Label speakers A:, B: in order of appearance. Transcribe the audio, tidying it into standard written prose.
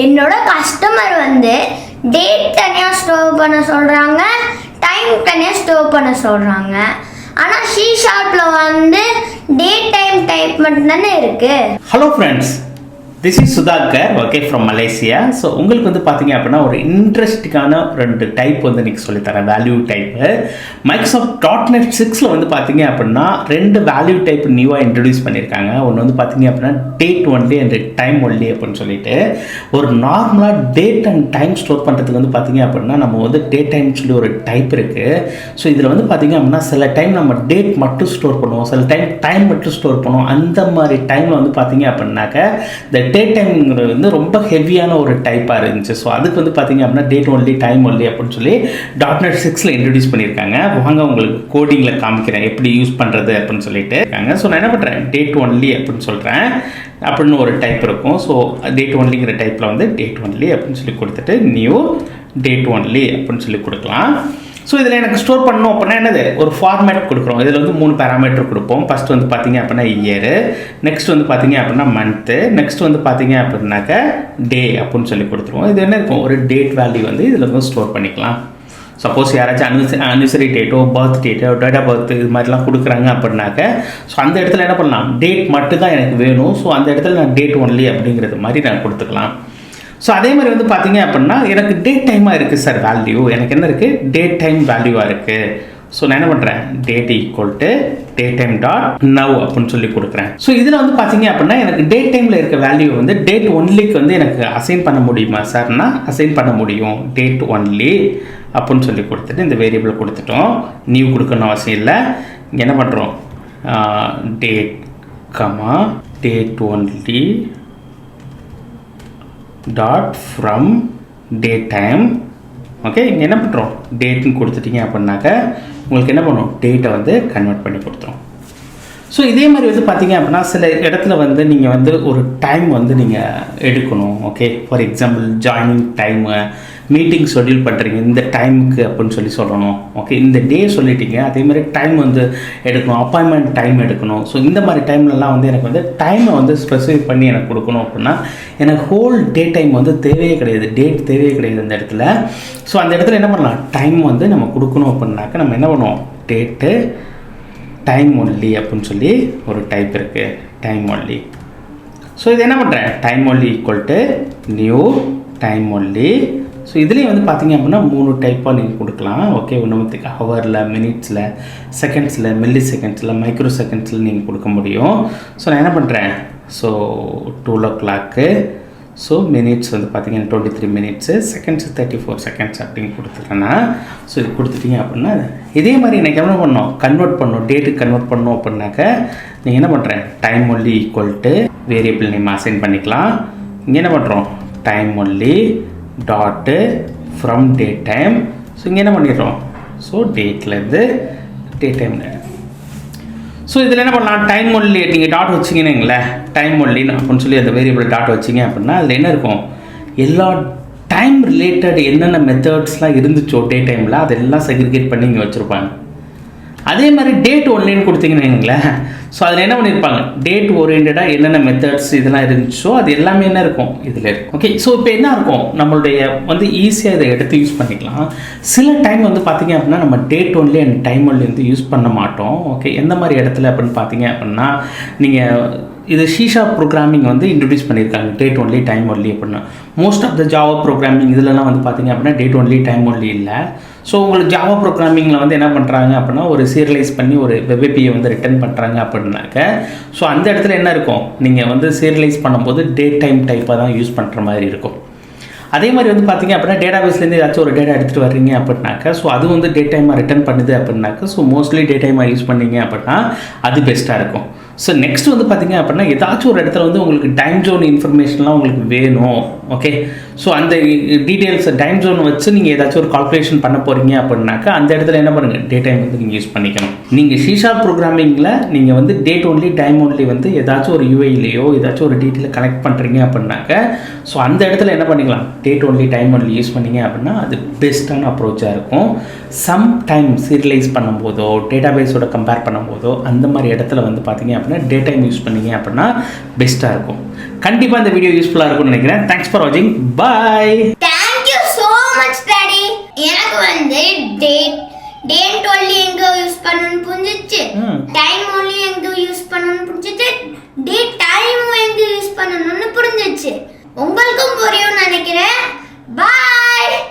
A: என்னோட கஸ்டமர் வந்து டேட் தனியாக ஸ்டோர் பண்ண சொல்கிறாங்க, டைம் தனியாக ஸ்டோர் பண்ண சொல்கிறாங்க. ஆனால் C# வந்து டேட் டைம் டைப் மட்டும் தானே இருக்குது.
B: Hello friends, this is Sudhakar, okay, from Malaysia. So உங்களுக்கு வந்து பார்த்தீங்க அப்படின்னா ஒரு இன்ட்ரெஸ்டிங்கான 2 டைப் வந்து இன்றைக்கி சொல்லித்தரேன். வேல்யூ டைப்பு மைக்ரோசாஃப்ட் .NET6 வந்து பார்த்தீங்க அப்படின்னா 2 வேல்யூ டைப் நியூவாக இன்ட்ரடியூஸ் பண்ணியிருக்காங்க. ஒன்று வந்து பார்த்தீங்க அப்படின்னா date only and time only அப்படின்னு சொல்லிட்டு, ஒரு நார்மலாக டேட் அண்ட் டைம் ஸ்டோர் பண்ணுறதுக்கு வந்து பார்த்தீங்க அப்படின்னா நம்ம வந்து டேட் டைம் சொல்லி ஒரு டைப் இருக்குது. ஸோ இதில் வந்து பார்த்தீங்க அப்படின்னா சில டைம் நம்ம டேட் மட்டும் ஸ்டோர் பண்ணுவோம், சில டைம் மட்டும் ஸ்டோர் பண்ணுவோம். அந்த மாதிரி டைமில் வந்து பார்த்தீங்க அப்படின்னாக்க இந்த டேட் டைம்ங்கிறது வந்து ரொம்ப ஹெவியான ஒரு டைப்பாக இருந்துச்சு. ஸோ அதுக்கு வந்து பார்த்தீங்க அப்படின்னா டேட் ஒன்லி டைம் ஒன்லி அப்படின்னு சொல்லி .NET6 இன்ட்ரடியூஸ் பண்ணியிருக்காங்க. வாங்க உங்களுக்கு கோடிங்கில் காமிக்கிறேன் எப்படி யூஸ் பண்ணுறது அப்படின்னு சொல்லிட்டு இருக்காங்க. ஸோ நான் என்ன பண்ணுறேன், டேட் ஒன்லி அப்படின்னு சொல்கிறேன். அப்படின்னு ஒரு டைப் இருக்கும். ஸோ டேட் ஒன்லிங்கிற டைப்பில் வந்து டேட் ஒன்லி அப்படின்னு சொல்லி கொடுத்துட்டு நியூ டேட் ஒன்லி அப்படின்னு சொல்லி கொடுக்கலாம். ஸோ இதில் எனக்கு ஸ்டோர் பண்ணணும் அப்படின்னா என்னது, ஒரு ஃபார்மேட் கொடுக்குறோம். இதில் வந்து 3 பேராமீட்டர் கொடுப்போம். ஃபஸ்ட் வந்து பார்த்தீங்க அப்படின்னா இயரு, நெக்ஸ்ட் வந்து பார்த்தீங்க அப்படின்னா மந்த்து, நெக்ஸ்ட் வந்து பார்த்தீங்க அப்படின்னாக்க டே அப்படின்னு சொல்லி கொடுத்துருவோம். இது என்ன இருக்கும், ஒரு டேட் வேல்யூ வந்து இதில் வந்து ஸ்டோர் பண்ணிக்கலாம். சப்போஸ் யாராச்சும் அனிவர்சரி டேட்டோ, பர்த் டேட்டோ, டேட் ஆஃப் பர்த் இது மாதிரிலாம் கொடுக்குறாங்க அப்படின்னாக்க, ஸோ அந்த இடத்துல என்ன பண்ணலாம், டேட் மட்டும் தான் எனக்கு வேணும். ஸோ அந்த இடத்துல நான் டேட் ஒன்லி அப்படிங்கிறது மாதிரி நான் கொடுத்துக்கலாம். ஸோ அதே மாதிரி வந்து பார்த்தீங்க அப்படின்னா எனக்கு டேட் டைமாக இருக்குது சார் வேல்யூ, எனக்கு என்ன இருக்குது, டேட் டைம் வேல்யூவாக இருக்குது. ஸோ நான் என்ன பண்ணுறேன், date equal to date time dot now அப்படின்னு சொல்லி கொடுக்குறேன். ஸோ இதில் வந்து பார்த்தீங்க அப்படின்னா எனக்கு டேட் டைமில் இருக்க வேல்யூ வந்து டேட் ஒன்லிக்கு வந்து எனக்கு அசைன் பண்ண முடியுமா சார்னா அசைன் பண்ண முடியும். டேட் ஒன்லி அப்படின்னு சொல்லி கொடுத்துட்டு இந்த வேரியபிள் கொடுத்துட்டோம். நியூ கொடுக்கணும் அவசியம் இல்லை. இங்கே என்ன பண்ணுறோம், date comma date only dot from date time. Okay, இங்கே என்ன பண்ணுறோம், டேட்னு கொடுத்துட்டீங்க அப்படின்னாக்க உங்களுக்கு என்ன பண்ணும், டேட்டை வந்து கன்வெர்ட் பண்ணி கொடுத்துரும். ஸோ இதே மாதிரி வந்து பார்த்தீங்க அப்படின்னா சில இடத்துல வந்து நீங்கள் வந்து ஒரு டைம் வந்து நீங்கள் எடுக்கணும். Okay, for example joining time, meeting schedule பண்ணுறீங்க இந்த டைமுக்கு அப்படின்னு சொல்லி சொல்லணும். ஓகே, இந்த டே சொல்லிட்டீங்க, அதே மாதிரி டைம் வந்து எடுக்கணும், அப்பாயின்மெண்ட் டைம் எடுக்கணும். ஸோ இந்த மாதிரி டைம்லலாம் வந்து எனக்கு வந்து டைமை வந்து ஸ்பெசிஃபை பண்ணி எனக்கு கொடுக்கணும் அப்படின்னா எனக்கு ஹோல் டே டைம் வந்து தேவையே கிடையாது, டேட் தேவையே கிடையாது அந்த இடத்துல. ஸோ அந்த இடத்துல என்ன பண்ணலாம், டைம் வந்து நம்ம கொடுக்கணும் அப்படின்னாக்க நம்ம என்ன பண்ணுவோம், டேட்டு டைம் ஒன்லி அப்படின்னு சொல்லி ஒரு டைப் இருக்குது, டைம் ஒன்லி. ஸோ இது என்ன பண்ணுறேன், time only equal to new time only. So இதுலேயும் வந்து பார்த்தீங்க அப்படின்னா 3 டைப்பாக நீங்கள் கொடுக்கலாம். ஓகே, ஒன்று ஹவரில், மினிட்ஸில், செகண்ட்ஸில், மில்லி செகண்ட்ஸில், மைக்ரோ செகண்ட்ஸில் நீங்கள் கொடுக்க முடியும். ஸோ நான் என்ன பண்ணுறேன், ஸோ 12 o'clock, ஸோ மினிட்ஸ் வந்து பார்த்தீங்கன்னா 23 minutes, செகண்ட்ஸ் 34 seconds அப்படின்னு கொடுத்துட்டேன்னா, ஸோ இது கொடுத்துட்டீங்க அப்படின்னா இதே மாதிரி எனக்கு என்ன பண்ணணும், கன்வெர்ட் பண்ணணும், டேட்டுக்கு கன்வெர்ட் பண்ணணும் அப்படின்னாக்க நீங்கள் என்ன பண்ணுறேன், time only equal to variable name assign பண்ணிக்கலாம். இங்கே என்ன பண்ணுறோம், time only dot from date time. So இங்கே என்ன பண்ணிடுறோம், ஸோ டேட்லேருந்து டேட் டைம். ஸோ இதில் என்ன பண்ணலாம், டைம் ஒன்லி நீங்கள் டாட் வச்சிங்கன்னு டைம் ஒன்லின்னு அப்படின்னு சொல்லி அந்த வேரியபிள் டாட் வச்சிங்க அப்படின்னா அதில் என்ன இருக்கும், எல்லா டைம் ரிலேட்டட் என்னென்ன மெத்தட்ஸ்லாம் இருந்துச்சோ டே டைமில் அதெல்லாம் செக்ரிகேட் பண்ணி இங்கே வச்சுருப்பாங்க. அதே மாதிரி டேட் ஒன்லின்னு கொடுத்தீங்கன்னு ஸோ அதில் என்ன பண்ணியிருப்பாங்க, டேட் ஓரியன்டாக என்னென்ன மெத்தட்ஸ் இதெல்லாம் இருந்துச்சோ அது எல்லாமே என்ன இருக்கும் இதில் இருக்கும். ஓகே, ஸோ இப்போ என்ன இருக்கும், நம்மளுடைய வந்து ஈஸியாக இதை எடுத்து யூஸ் பண்ணிக்கலாம். சில டைம் வந்து பார்த்தீங்க அப்படின்னா நம்ம date only and time only வந்து யூஸ் பண்ண மாட்டோம். ஓகே, எந்த மாதிரி இடத்துல அப்படின்னு பார்த்தீங்க அப்படின்னா நீங்கள் இது C# ப்ரோக்ராமிங் வந்து இன்ட்ரடியூஸ் பண்ணியிருக்காங்க, டேட் ஒன்லி டைம் ஒன்லி அப்படின்னா. Most of the Java programming இதிலலாம் வந்து பார்த்தீங்க அப்படின்னா டேட் ஒன்லி டைம் ஒன்லி இல்லை. ஸோ உங்களுக்கு ஜாவா ப்ரோக்ராமிங்கில் வந்து என்ன பண்ணுறாங்க அப்படின்னா ஒரு சீரியலைஸ் பண்ணி ஒரு வெப் API வந்து ரிட்டர்ன் பண்ணுறாங்க அப்படின்னாக்க, ஸோ அந்த இடத்துல என்ன இருக்கும், நீங்கள் வந்து சீரியலைஸ் பண்ணும்போது டேட் டைம் டைப்பாக தான் யூஸ் பண்ணுற மாதிரி இருக்கும். அதே மாதிரி வந்து பார்த்தீங்க அப்படின்னா டேட்டாபேஸ்லேருந்து ஏதாச்சும் ஒரு டேட்டா எடுத்துகிட்டு வர்றீங்க அப்படின்னாக்க, ஸோ அது வந்து டேட் டைமாக ரிட்டர்ன் பண்ணுது அப்படின்னாக்க, ஸோ மோஸ்ட்லி டேட் டைமாக யூஸ் பண்ணிங்க அப்படின்னா அது பெஸ்ட்டாக இருக்கும். ஸோ நெக்ஸ்ட் வந்து பார்த்தீங்க அப்படின்னா ஏதாச்சும் ஒரு இடத்துல வந்து உங்களுக்கு டைம் ஜோன் இன்ஃபர்மேஷன்லாம் உங்களுக்கு வேணும். ஓகே, ஸோ அந்த டீட்டெயில்ஸை டைம் ஜோன் வச்சு நீங்கள் ஏதாச்சும் ஒரு கால்குலேஷன் பண்ண போகிறீங்க அப்படின்னாக்கா அந்த இடத்துல என்ன பண்ணுங்கள், டேட் டைம் வந்து நீங்கள் யூஸ் பண்ணிக்கணும். நீங்கள் C# ப்ரோக்ராமிங்கில் நீங்கள் வந்து டேட் ஒன்லி டைம் ஒன்லி வந்து ஏதாச்சும் ஒரு UIலையோ ஏதாச்சும் ஒரு டீட்டெயிலை கனெக்ட் பண்ணுறீங்க அப்படின்னாக்க, ஸோ அந்த இடத்துல என்ன பண்ணிக்கலாம், date only time only use பண்ணிங்க அப்படின்னா அது பெஸ்ட்டான அப்ரோச்சாக இருக்கும். சம் டைம் சீரியலைஸ் பண்ணும்போதோ டேட்டாபேஸோட கம்பேர் பண்ணும்போதோ அந்த மாதிரி இடத்துல வந்து பார்த்தீங்க அப்படின்னா டே டைம் யூஸ் பண்ணிங்க அப்படின்னா பெஸ்ட்டாக இருக்கும். கண்டிப்பாக இந்த வீடியோ யூஸ்ஃபுல்லாக இருக்கும்னு நினைக்கிறேன். தேங்க்ஸ் ஃபார் வாட்சிங். Bye.
A: Thank you so much daddy. எனக்கு